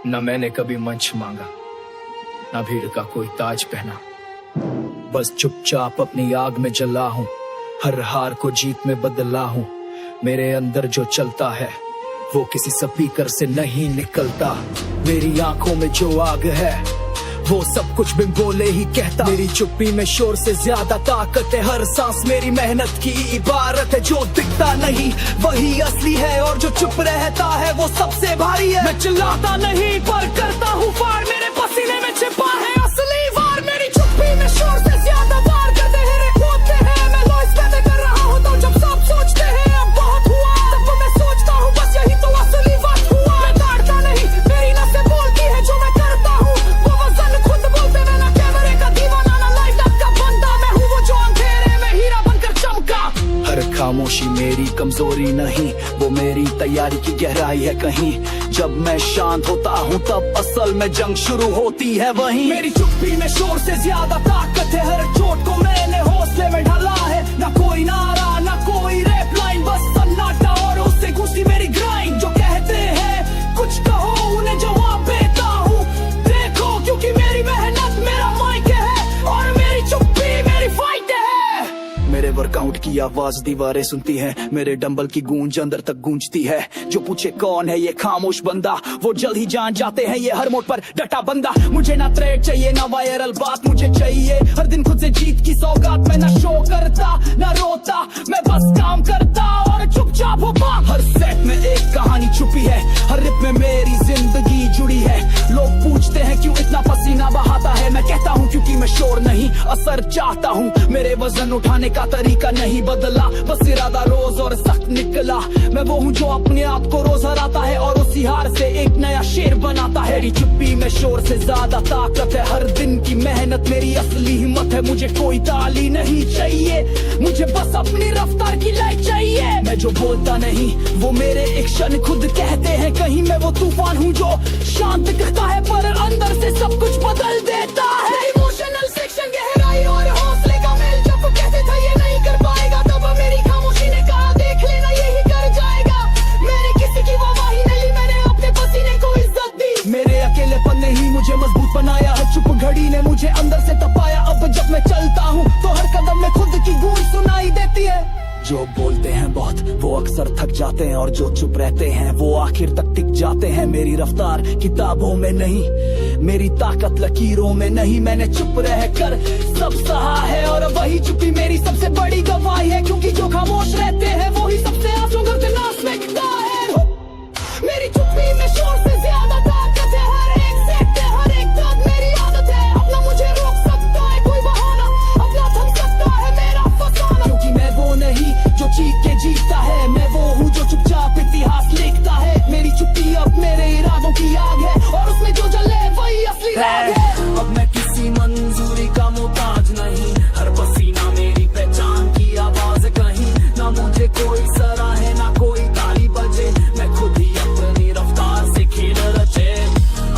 न मैंने कभी मंच मांगा, न भीड़ का कोई ताज पहना। बस चुपचाप अपनी आग में जला हूँ, हर हार को जीत में बदला हूँ। मेरे अंदर जो चलता है वो किसी स्पीकर से नहीं निकलता। मेरी आंखों में जो आग है वो सब कुछ बिन बोले ही कहता। मेरी चुप्पी में शोर से ज्यादा ताकत है, हर सांस मेरी मेहनत की इबारत है। जो दिखता नहीं वही असली है, और जो चुप रहता है वो सबसे भारी है। मैं चिल्लाता नहीं पर करता हूँ फाड़, मेरे पसीने में छिपा है असली वार। मेरी चुप्पी में शोर से ज्यादा वार करते हैं, होते हैं। मैं लॉइस पैदा कर रहा हूँ तो जब सब सोचते हैं अब बहुत हुआ, तब मैं सोचता हूँ बस यही तो असली बात हुआ। मैं ताड़ता नहीं, मेरी नसें बोलती है जो मैं करता हूँ वो वजन खुद बोलते। मैं ना कैमरे का दीवाना ना लाइट अप का बंदा, मैं हूँ वो जो अंधेरे में हीरा बनकर चमका। हर खामोशी मेरी कमजोरी नहीं, वो मेरी तैयारी की गहराई है कहीं। जब मैं शांत होता हूँ तब असल में जंग शुरू होती है वहीं। मेरी चुप्पी में शोर से ज्यादा ताकत है, हर चोट को मैंने हौसले में ढाला है। ना कोई नारा ना कोई रैप लाइन, बस सन्नाटा और उससे घुसी मेरी ग्राइंड। जो कहते हैं कुछ कहो उन्हें जवाब देता हूँ, देखो क्योंकि मेरी मेहनत मेरा माइक है और मेरी चुप्पी मेरी फाइट है। मेरे वर्कआउट की आवाज दीवारें सुनती है, मेरे डंबल की गूंज अंदर तक गूंजती है। जो पूछे कौन है ये खामोश बंदा, वो जल्द ही जान जाते हैं ये हर मोड़ पर डटा बंदा। मुझे ना थ्रेड चाहिए ना वायरल बात, मुझे चाहिए हर दिन खुद से जीत की सौगात। मैं ना शो करता ना रोता, मैं बस काम करता और चुपचाप होता। हर सेट में एक कहानी छुपी है, हर रिप में मेरी जिंदगी जुड़ी है। लोग पूछते हैं क्यों इतना पसीना बहाता है, मैं कहता हूँ क्योंकि मैं शोर नहीं असर चाहता हूँ। मेरे वजन उठाने का तरीका नहीं बदला, बस इरादा रोज और सख्त निकला। मैं वो हूँ जो अपने आप को रोज हराता है और उसी हार से एक नया शेर बनाता है। मेरी चुप्पी में शोर से ज्यादा ताकत है, हर दिन की मेहनत मेरी असली हिम्मत है। मुझे कोई ताली नहीं चाहिए, मुझे बस अपनी रफ्तार की लाइट चाहिए। मैं जो बोलता नहीं वो मेरे एक क्षण खुद कहते हैं, कहीं मैं वो तूफान हूँ जो शांत दिखता है पर अंदर से सब कुछ बदल देता है। इमोशनल सेक्शन गहराई और हौसले का मेल, जब कहते थे ये नहीं कर पाएगा तब मेरी खामोशी ने कहा देख लेना यही कर जाएगा। मैंने किसी की वाहवाही नहीं ली, मैंने अपने पसीने को इज्जत दी। मेरे अकेलेपन ने ही मुझे मजबूत बनाया, हर चुप घड़ी ने मुझे अंदर से तपाया। अब जब मैं चलता हूँ तो हर कदम में खुद की गूंज सुनाई देती है। जो बोलते हैं बहुत वो अक्सर थक जाते हैं, और जो चुप रहते हैं वो आखिर तक टिक जाते हैं। मेरी रफ्तार किताबों में नहीं, मेरी ताकत लकीरों में नहीं। मैंने चुप रहकर सब सहा है और वही चुप्पी मेरी सबसे बड़ी गवाही है। क्योंकि जो खामोश रहते हैं वो ही सबसे आंसू करते नाश फेंकता है। मेरी चुप्पी में शोर से ज्यादा ताकत है, हर एक सेट है, हर एक दर्द मेरी आदत है। अपना मुझे रोक सकता है कोई बहाना, अपना थम सकता है मेरा फसाना। क्योंकि मैं वो नहीं जो चीख के जीतता है, मैं वो हूँ जो चुपचाप इतिहास लिखता है। मेरी चुप्पी अब मेरे इरादों की आग है और उसमें जो जले वही असली राग है। अब मैं किसी मंजूरी का मोहताज नहीं, हर पसीना मेरी पहचान की आवाज कहीं। ना मुझे कोई सराहे ना कोई ताली बजे, मैं खुद ही अपनी रफ्तार से खेल रचे।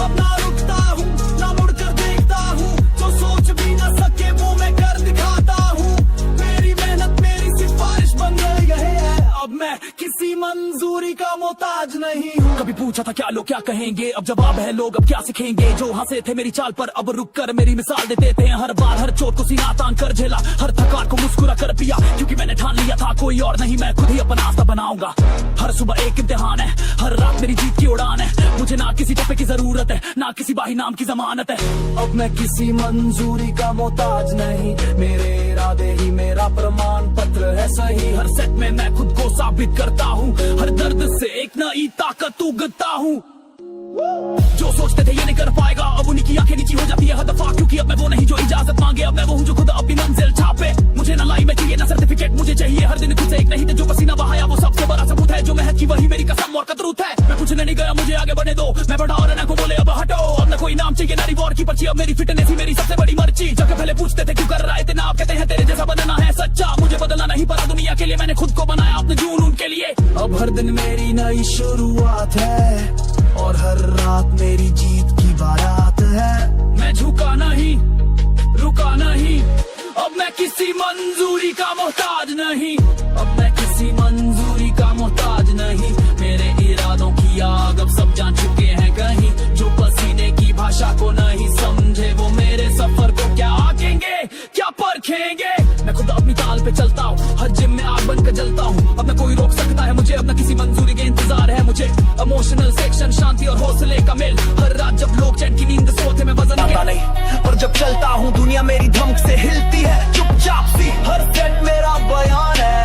अब ना रुकता हूँ ना मुड़कर देखता हूँ, जो सोच भी ना सके वो मैं कर दिखाता हूँ। मेरी मेहनत मेरी सिफारिश बन गई है, अब मैं किसी मंजूरी का मोहताज नहीं हूँ। कभी पूछा था क्या लोग क्या कहेंगे, अब जवाब है लोग अब क्या सीखेंगे। जो हंसे थे मेरी चाल पर अब रुक कर मेरी मिसाल देते थे। हर बार हर चोट को सीना तान कर झेला, हर थकान को मुस्कुरा कर पिया। क्योंकि मैंने ठान लिया था कोई और नहीं, मैं खुद ही अपना रास्ता बनाऊंगा। हर सुबह एक इम्तिहान है, हर रात मेरी जीत की उड़ान है। मुझे ना किसी तोहफे की जरूरत है ना किसी बाही नाम की जमानत है। अब मैं किसी मंजूरी का मोहताज नहीं, मेरे इरादे ही मेरा प्रमाण पत्र है सही। हर सेट में मैं खुद को साबित करता हूँ, हर दर्द से एक नई ताकत उगता हूँ। जो सोचते थे ये नहीं कर पाएगा अब उन्हीं की आंखें नीची हो जाती है हर दफा। क्योंकि अब मैं वो नहीं जो इजाजत मांगे, अब मैं वो हूँ जो खुद अपनी मंजिल छापे। मुझे ना लाई में चाहिए ना सर्टिफिकेट, मुझे चाहिए हर दिन खुद से एक नहीं थे। जो पसीना बहाया वो सबसे बड़ा सबूत है, जो मेहनत की वही मेरी कसम और कदरूत है। मैं पूछने नहीं गया मुझे आगे बढ़ने दो, मैं बढ़ा और ना को बोले अब हटो। अब ना कोई नाम चाहिए ना रिवॉर्ड की पर्ची, अब मेरी फिटनेस ही मेरी सबसे बड़ी मर्जी। जब पहले पूछते थे क्यों कर रहा है इतना, आप कहते हैं तेरे जैसा बनना है सच्चा। मुझे बदलना नहीं पड़ा दुनिया के लिए, मैंने खुद को बनाया अपने जुनून के लिए। अब हर दिन मेरी नई शुरुआत है और हर रात मेरी जीत की बारात है। मैं झुका नहीं रुका नहीं, अब मैं किसी मंजूरी का मोहताज नहीं। अब मैं किसी मंजूरी का मोहताज नहीं, मेरे इरादों की आग अब सब जान चुके हैं कहीं। जो इमोशनल सेक्शन, शांति और हौसले का मेल। हर रात जब लोग चैन की नींद सोते में वजन आता नहीं, पर जब चलता हूँ दुनिया मेरी धमक से हिलती है चुपचाप सी। हर सेट मेरा बयान है,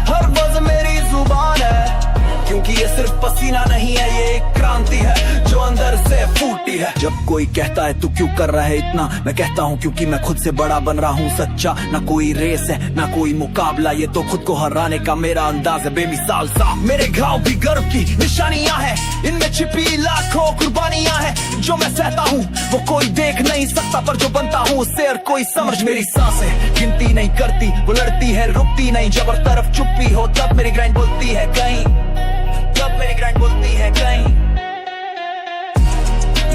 हर वज़न मेरी जुबान है, क्योंकि ये सिर्फ पसीना नहीं है, ये एक क्रांति है जो अंदर से फूटी है। जब कोई कहता है तू क्यों कर रहा है इतना, मैं कहता हूँ क्योंकि मैं खुद से बड़ा बन रहा हूँ सच्चा। ना कोई रेस है ना कोई मुकाबला, ये तो खुद को हराने का मेरा अंदाज है बेमिसाल सा। मेरे घाव भी गर्व की निशानियां हैं, इनमें छिपी लाखों कुर्बानियां हैं। जो मैं सहता हूँ वो कोई देख नहीं सकता, पर जो बनता हूँ उससे हर कोई समझ। मेरी सांसें गिनती नहीं करती, वो लड़ती है रुकती नहीं। जब हर तरफ चुप्पी हो तब मेरी ग्राइंड बोलती है कहीं, तब मेरी ग्राइंड बोलती है कहीं।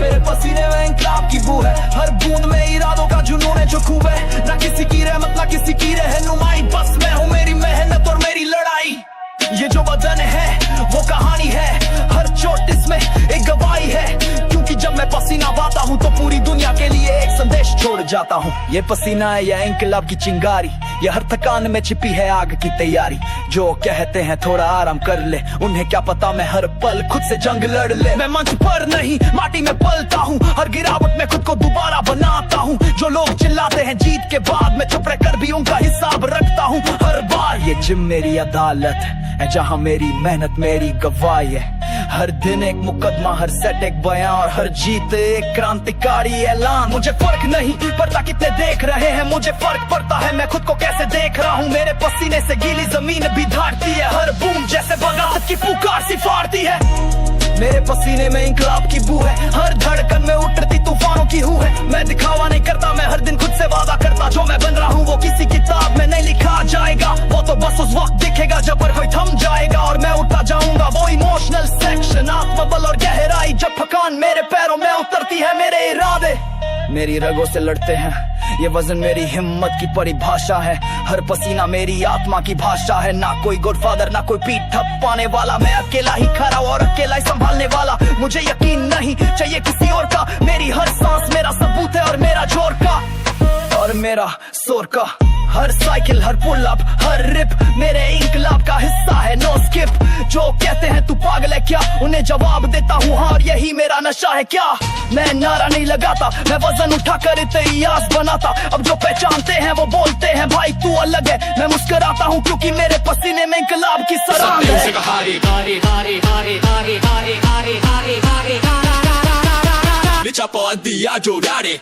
मेरे पसीने में इंकलाब की बू है, हर बूंद में इरादों का जुनून है जो खूब है। ना किसी की रहमत ना किसी की रहनुमाई, बस मैं हूँ मेरी मेहनत और मेरी लड़ाई। ये जो बदन है वो कहानी है, हर चोट इसमें एक गवाही है। क्योंकि जब मैं पसीना बहाता हूँ तो पूरी दुनिया के लिए एक संदेश छोड़ जाता हूँ। ये पसीना है या इंकलाब की चिंगारी, ये हर थकान में छिपी है आग की तैयारी। जो कहते हैं थोड़ा आराम कर ले, उन्हें क्या पता मैं हर पल खुद से जंग लड़ ले। मैं मंच पर नहीं माटी में पलता हूँ, हर गिरावट में खुद को दोबारा बनाता हूँ। जो लोग चिल्लाते हैं जीत के बाद, मैं चुप रहकर भी उनका हिसाब रखता हूँ हर बार। ये जिम मेरी अदालत है जहाँ मेरी मेहनत मेरी गवाही है। हर दिन एक मुकदमा, हर सेट एक बयान और हर जीत एक क्रांतिकारी ऐलान। मुझे फर्क नहीं पड़ता कितने देख रहे हैं, मुझे फर्क पड़ता है मैं खुद को कैसे देख रहा हूँ। मेरे पसीने से गीली जमीन भी धारती है, हर बूंद जैसे बगावत की पुकार सी फाड़ती है। मेरे पसीने में इंकलाब की बू है, हर धड़कन में उठती तूफानों की हूँ है। मैं दिखावा नहीं करता, मैं हर दिन खुद से वादा करता, जो मैं बन रहा हूँ वो किसी किताब में नहीं लिखा जाएगा। वो तो बस उस वक्त दिखेगा जब पर कोई थम जाएगा और मैं उठा जाऊंगा। वो इमोशनल सेक्शन, आत्मबल और गहराई, जब थकान मेरे पैरों में उतरती है। मेरे इरादे मेरी रगों से लड़ते हैं, ये वजन मेरी हिम्मत की परिभाषा है। हर पसीना मेरी आत्मा की भाषा है। ना कोई गॉडफादर ना कोई पीठ थपकाने वाला, मैं अकेला ही खड़ा और अकेला ही संभालने वाला। मुझे यकीन नहीं चाहिए किसी और का, मेरी हर सांस मेरा सबूत है और मेरा जोर का और मेरा शोर का। हर साइकिल हर पुल अप हर रिप मेरे इंकलाब का हिस्सा है, नो स्किप। जो कहते हैं तू पागल है क्या, उन्हें जवाब देता हूँ हाँ, और यही मेरा नशा है क्या। मैं नारा नहीं लगाता, मैं वजन उठाकर इतिहास बनाता। अब जो पहचानते हैं वो बोलते हैं भाई तू अलग है। मैं मुस्कुराता हूँ क्योंकि मेरे पसीने में इंकलाब की सरांग है। Lichapo al día lloraré.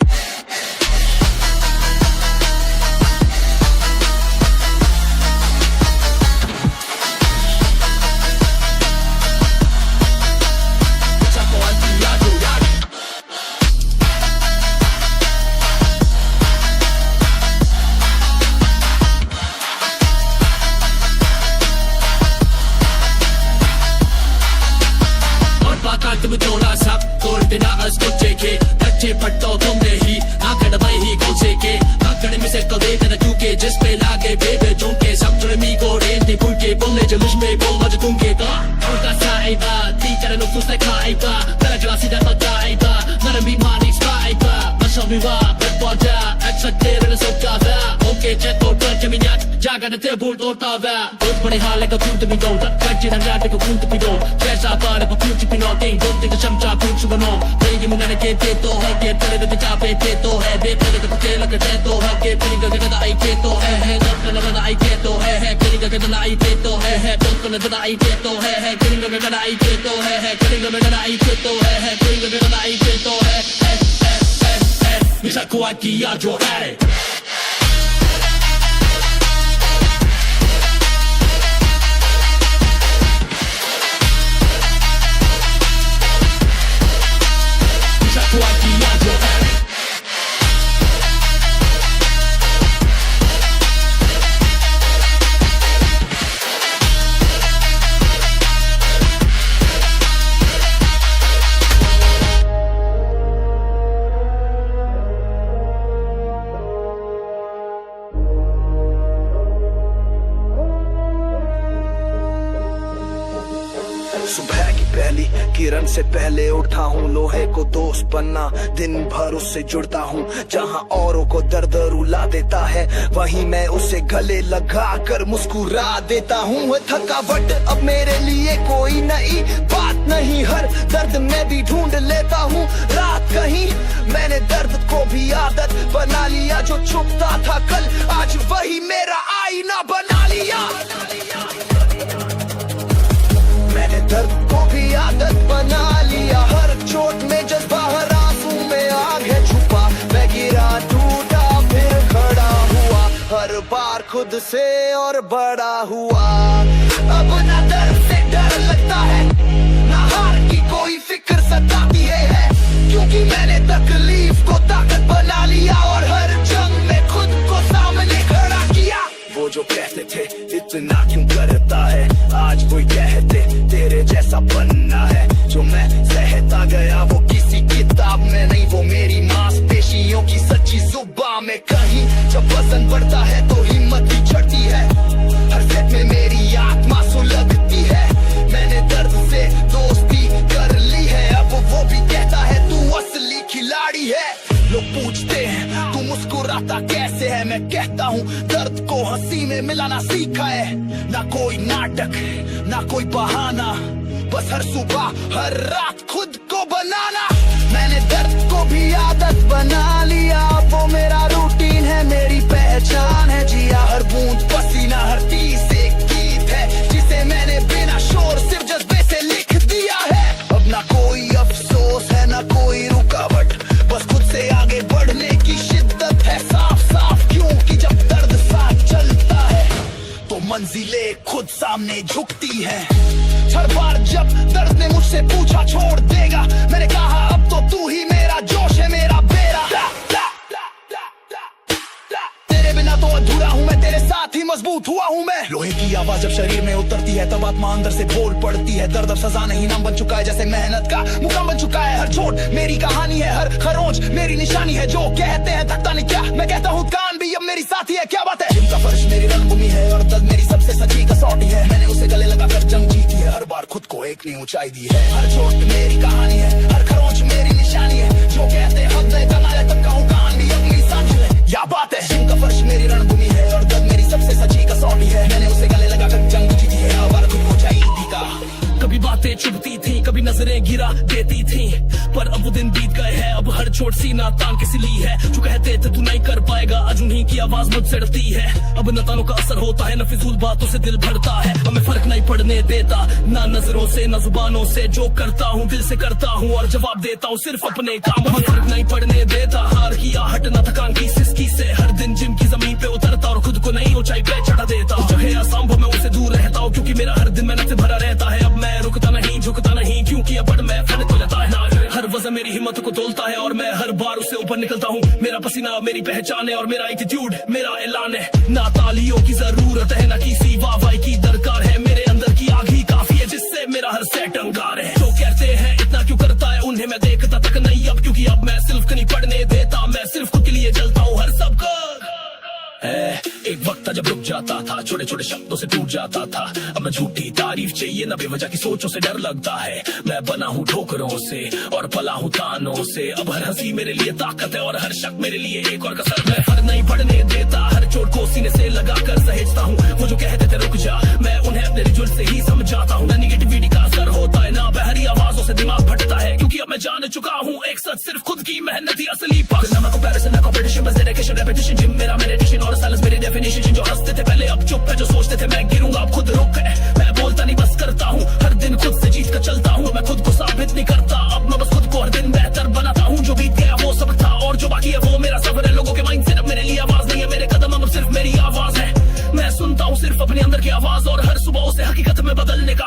तुम जोड़ा सब तोड़ देना अस्कुचे के अच्छे पट्टो तुम नहीं आकड़ भाई ही कोसे के आकड़ में से तो दे तेरा चूके जिस पे लागे बेबे झुमके सब जुड़े मी को रेंटे फुल के बोलने जो मुझ में बोल मज तुम के तो उनका साइबा टीचर नो तुझसे खाइबा तेरा जला सीधा तो जाइबा नरम भी मानिक स्पाइबा मशो भी वा बड़ा अच्छा तेरे सब जावा ओके चेक तो कर जमीन जागा ते बोल तोड़ता वा बहुत बड़े हाल का पूंछ भी दो कच्चे धंधा के पूंछ भी दो कैसा पार पर पूंछ भी नो टिंग दो टिंग चमचा पूंछ बनो तेरी मुंगने के ते तो है के तेरे ते चापे ते तो है बे तेरे के ते लग ते तो है के तेरी के गदा आई ते तो है दर्द न गदा आई ते तो है तेरी के गदा आई ते तो है दर्द न गदा आई ते तो है तेरी के गदा आई ते तो है तेरी के गदा आई ते तो है तेरी के गदा आई ते तो है mi sacco anche a giocare. Mi sacco anche a giocare. सुबह की पहली किरण से पहले उठा हूँ, लोहे को दोस्त बनना दिन भर उससे जुड़ता हूँ। जहाँ औरों को दर्द रुला देता है, वहीं मैं उसे गले लगा कर मुस्कुरा देता हूँ। थकावट अब मेरे लिए कोई नई बात नहीं, हर दर्द में भी ढूंढ लेता हूँ रात कहीं। मैंने दर्द को भी आदत बना लिया, जो छुपता था कल आज वही मेरा आईना बना लिया। मैंने दर्द को भी आदत बना लिया, हर चोट में जज्बा, हर आंसू में आग है छुपा। मैं गिरा टूटा फिर खड़ा हुआ, हर बार खुद से और बड़ा हुआ। अब ना दर्द से डर लगता है, ना हार की कोई फिक्र सताती है, क्योंकि मैंने तकलीफ को ताकत बना लिया और हर जंग में खुद को सामने खड़ा किया। वो जो कहते थे इतना क्यों करता है, आज कोई कहते तेरे जैसा बनना है। जो मैं सहता गया वो किसी किताब में नहीं, वो मेरी मांसपेशियों की सच्ची जुबान में कहीं। जब वजन बढ़ता है तो हिम्मत भी चढ़ती है, हर सेट में मेरी आत्मा सुलगती है। मैंने दर्द से दोस्ती कर ली है, अब वो भी कहता है तू असली खिलाड़ी है। लोग पूछते हैं तू मुस्कुराता कैसे है, मैं कहता हूँ दर्द को हंसी में मिलाना सीखा है। ना कोई नाटक ना कोई बहाना, बस हर सुबह हर रात खुद को बनाना। मैंने दर्द को भी आदत बना लिया, वो मेरा रूटीन है, मेरी पहचान है। जिया हर बूंद पसीना, हर तीस एक गीत है, जिसे मैंने बिना शोर सिर्फ जज्बे से लिख दिया है। अब ना कोई अफसोस है ना कोई रुकावट, बस खुद से आगे बढ़ने की शिद्दत है साफ साफ। क्योंकि जब दर्द साथ चलता है तो मंजिलें खुद सामने झुकती हैं। हर बार जब दर्द ने मुझसे पूछा छोड़ देगा, मैंने कहा अब तो तू ही मेरा जोश है, मेरा बेरा। तेरे बिना तो अधूरा हूँ मैं, तेरे साथ ही मजबूत हुआ हूँ मैं। लोहे की आवाज जब शरीर में उतरती है तब आत्मा अंदर से बोल पड़ती है। दर्द अब सजा नहीं नाम बन चुका है, जैसे मेहनत का मुकाम बन चुका है। हर चोट मेरी कहानी है, हर खरोंच मेरी निशानी है। जो कहते हैं थकता नहीं क्या, मैं कहता हूँ कान भी अब मेरी साथी है। क्या बात है, जिनका फर्श मेरी रणभूमि है और दर्द मेरी सबसे सच्ची कसौटी है। मैंने उसे गले लगाकर जंग जीती है, हर बार खुद को एक नई ऊंचाई दी है। हर चोट मेरी कहानी है, हर खरोंच मेरी निशानी है। जो कहते हैं हद नहीं करना है, तब कहूँ कान भी अपनी साथी है। क्या बात है, जिनका फर्श मेरी रणभूमि है और दर्द मेरी सबसे सच्ची कसौटी है। मैंने उसे गले लगाकर जंग जीती है, हर बार खुद को ऊंचाई दी का। कभी बातें चुभती थी, कभी नजरें गिरा देती थी, पर अब वो दिन बीत गए हैं। अब हर चोट सीना तान के सिली है। जो कहते थे तू नहीं कर पाएगा, आज उन्हीं की आवाज मुझसे डरती है। अब न तानों का असर होता है, न फिजूल बातों से दिल भरता है। हमें फर्क नहीं पड़ने देता, ना नजरों से ना जुबानों से। जो करता हूँ दिल से करता हूँ और जवाब देता हूँ सिर्फ अपने काम। हमें फर्क नहीं पड़ने देता, हार की आहट न थकान की सिसकी से। हर दिन जिम की जमीन पे उतरता और खुद को नई ऊंचाई पे चढ़ा देता हूँ। चाहे असंभव मैं उसे दूर रहता हूँ, क्योंकि मेरा हर दिन मेहनत से भरा रहता है। अब मैं रुकता नहीं झुकता नहीं, क्योंकि अब मैं फन तो लेता है ना। हर वजन मेरी हिम्मत को तोलता है और मैं हर बार उससे ऊपर निकलता हूँ। मेरा पसीना मेरी पहचान है और मेरा एटीट्यूड मेरा ऐलान है। ना तालियों की जरूरत है, ना किसी वाहवाही की दरकार है। मेरे अंदर की आग ही काफी है, जिससे मेरा हर सेट अंगार है। जो कहते हैं इतना क्यों करता है, उन्हें मैं देखता तक नहीं अब, क्योंकि अब मैं सिर्फ नहीं पढ़ने देता। मैं सिर्फ खुद के लिए जलता हूँ, हर सबका एक वक्त था जब रुक जाता था, छोटे छोटे शब्दों से टूट जाता था। अब मैं झूठी तारीफ चाहिए न बेवजह की सोचों से डर लगता है। मैं बना हूँ ठोकरों से और पला हूँ तानों से। अब हर हंसी मेरे लिए ताकत है और हर शक मेरे लिए एक और कसर। मैं फर्क नहीं पड़ने देता, हर चोट को सीने से लगा कर सहेजता हूँ। वो जो कहते थे रुक जा, मैं उन्हें अपने रिजुल से ही समझाता हूँ। नेगेटिविटी का असर होता है ना, बहरी आवाजों से दिमाग फटता है। क्योंकि अब मैं जान चुका हूँ एक सच, सिर्फ खुद की मेहनत ही असली पक्ष। ना कंपैरिजन ना कंपटीशन, बस डेडिकेशन रेपिटेशन। जिम मेरा मेडिटेशन और साइलेंस मेरी डेफिनेशन। जो हंसते थे पहले अब चुप है, जो सोचते थे मैं गिरूंगा अब खुद रुक है। मैं बोलता नहीं बस करता हूँ, हर दिन खुद से जीत कर चलता हूँ। मैं खुद को साबित नहीं करता, अब मैं बस खुद को हर दिन बेहतर बनाता हूँ। जो बीत गया वो सब था और जो बाकी है वो मेरा सफर है। लोगों के माइंड से अब मेरे लिए आवाज नहीं है, मेरे कदम अब सिर्फ मेरी आवाज है। मैं सुनता हूँ सिर्फ अपने अंदर की आवाज और हर सुबह उसे हकीकत में बदलने का।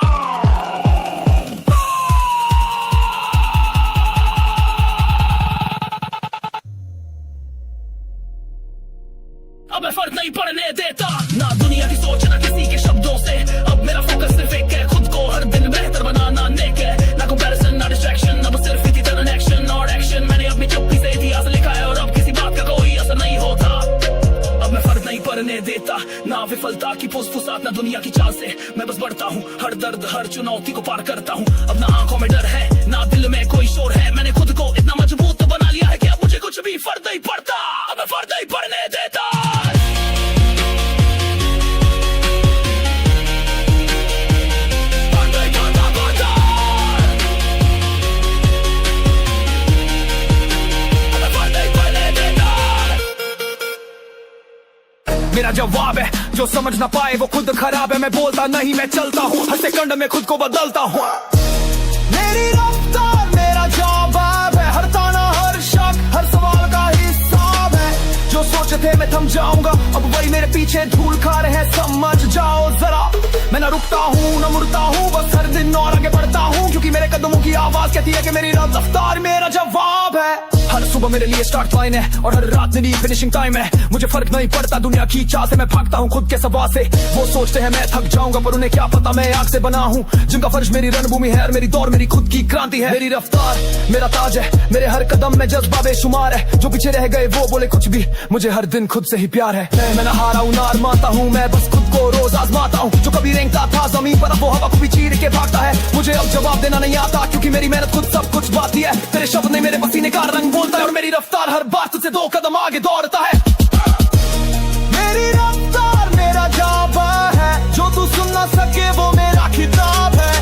हर चुनौती को पार करता हूँ। अब ना आंखों में डर है ना दिल में कोई शोर है, मैंने खुद को इतना मजबूत बना लिया है कि अब मुझे कुछ भी फर्क नहीं पड़ता, अब मैं फर्क नहीं पड़ने देता। मेरा जवाब है जो समझ ना पाए वो खुद खराब है, मैं बोलता नहीं मैं चलता हूँ, हर सेकंड में खुद को बदलता हूँ। मेरी रफ्तार मेरा जवाब है, हर ताना हर शक हर सवाल का हिसाब है। जो सोचे थे मैं थम जाऊंगा अब वही मेरे पीछे धूल खा रहे हैं, समझ जाओ जरा। मैं ना रुकता हूँ ना मुड़ता हूँ, बस हर दिन और आगे बढ़ता हूँ, क्योंकि मेरे कदमों की आवाज कहती है कि मेरी रफ्तार मेरा जवाब है। हर सुबह मेरे लिए स्टार्ट लाइन है और हर रात मेरी फिनिशिंग टाइम है। मुझे फर्क नहीं पड़ता दुनिया की चाह से, मैं भागता हूँ खुद के सवा से। वो सोचते हैं मैं थक जाऊंगा पर उन्हें क्या पता मैं आग से बना हूँ, जिनका फर्ज मेरी रणभूमि है और मेरी दौड़ मेरी खुद की क्रांति है। मेरी रफ्तार मेरा ताज है, मेरे हर कदम में जज्बा बेशुमार है। जो पीछे रह गए वो बोले कुछ भी, मुझे हर दिन खुद से ही प्यार है। मैं ना हारा हूँ ना आजमाता हूँ, मैं बस खुद को रोज आजमाता हूँ। जो कभी रेंगता था जमीन पर अब वो हवा को भी चीर के भागता है। मुझे अब जवाब देना नहीं आता क्योंकि मेरी मेहनत खुद सब कुछ बाती है। तेरे शब्द नहीं मेरे पसीने का रंग बोलता है और मेरी रफ्तार हर बात से 2 कदम आगे दौड़ता है। मेरी रफ्तार मेरा जवाब है, जो तू सुन ना सके वो मेरा खिताब है।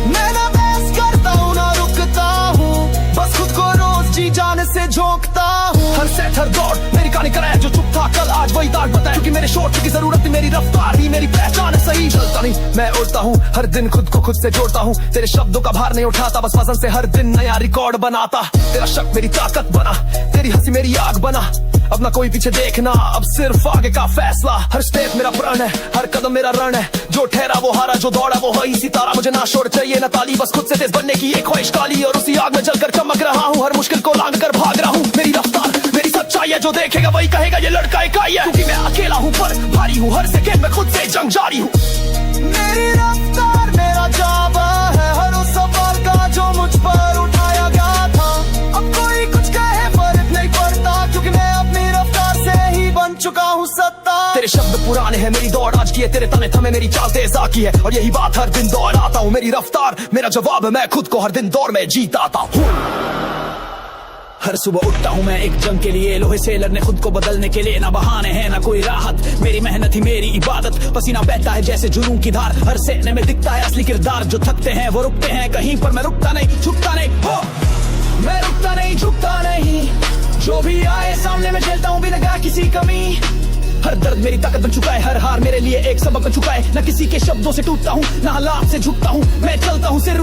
मैं ना बहस करता हूँ ना रुकता हूँ, बस खुद को रोज जी जाने से झोंकता हूँ। हर सेट हर दौड़ मेरी कहानी कराए, जो चुप था कल आज वही दाग बताए, क्योंकि मेरे शोर की जरूरत नहीं, मेरी रफ्तार ही मेरी पहचान है। सही चलता नहीं मैं उड़ता हूँ, हर दिन खुद को खुद से जोड़ता हूँ। तेरे शब्दों का भार नहीं उठाता, बस वजन से हर दिन नया रिकॉर्ड बनाता। तेरा शक मेरी ताकत बना, तेरी हंसी मेरी आग बना। अब ना कोई पीछे देखना, अब सिर्फ आगे का फैसला। हर स्टेप मेरा प्रण है, हर कदम मेरा रण है। जो ठहरा वो हारा, जो दौड़ा वो है सितारा। मुझे ना शोर चाहिए ना ताली, बस खुद से तेज बनने की एक ख्वाहिश काली, और उसी आग में जलकर चमक रहा हूँ। हर मुश्किल को लांग कर भाग रहा हूँ। मेरी रफ्तार मेरी सच्चाई है, जो देखेगा वही कहेगा ये लड़का इकाई है। क्योंकि मैं अकेला हूँ पर भारी हूँ, हर सेकंड में खुद से जंग जारी हूँ। मेरी रफ्तार मेरा जवाब है, हर उस सवाल का जो मुझ पर उठाया गया था। अब कोई कुछ कहे फर्क नहीं पड़ता, क्योंकि मैं अपनी रफ्तार से ही बन चुका हूँ सत्ता। तेरे शब्द पुराने हैं, मेरी दौड़ आज की है। तेरे तने थमे मेरी चाल तेज आकी है, और यही बात हर दिन दोहराता हूँ। मेरी रफ्तार मेरा जवाब है, मैं खुद को हर दिन दौड़ में जीताता हूँ। हर सुबह उठता हूँ मैं एक जंग के लिए, लोहे से लड़ने खुद को बदलने के लिए। ना बहाने हैं ना कोई राहत, मेरी मेहनत ही मेरी इबादत। पसीना बहता है जैसे जुनून की धार, हर सेने में दिखता है असली किरदार। जो थकते हैं वो रुकते हैं कहीं पर, मैं रुकता नहीं झुकता नहीं। हो मैं रुकता नहीं झुकता नहीं, जो भी आए सामने में झेलता हूँ बिना किसी कमी। हर दर्द मेरी ताकत बन चुका है, हर हार मेरे लिए एक सबक बन चुका है। न किसी के शब्दों से टूटता हूँ ना हालात से झुकता हूँ, मैं चलता हूँ सिर्फ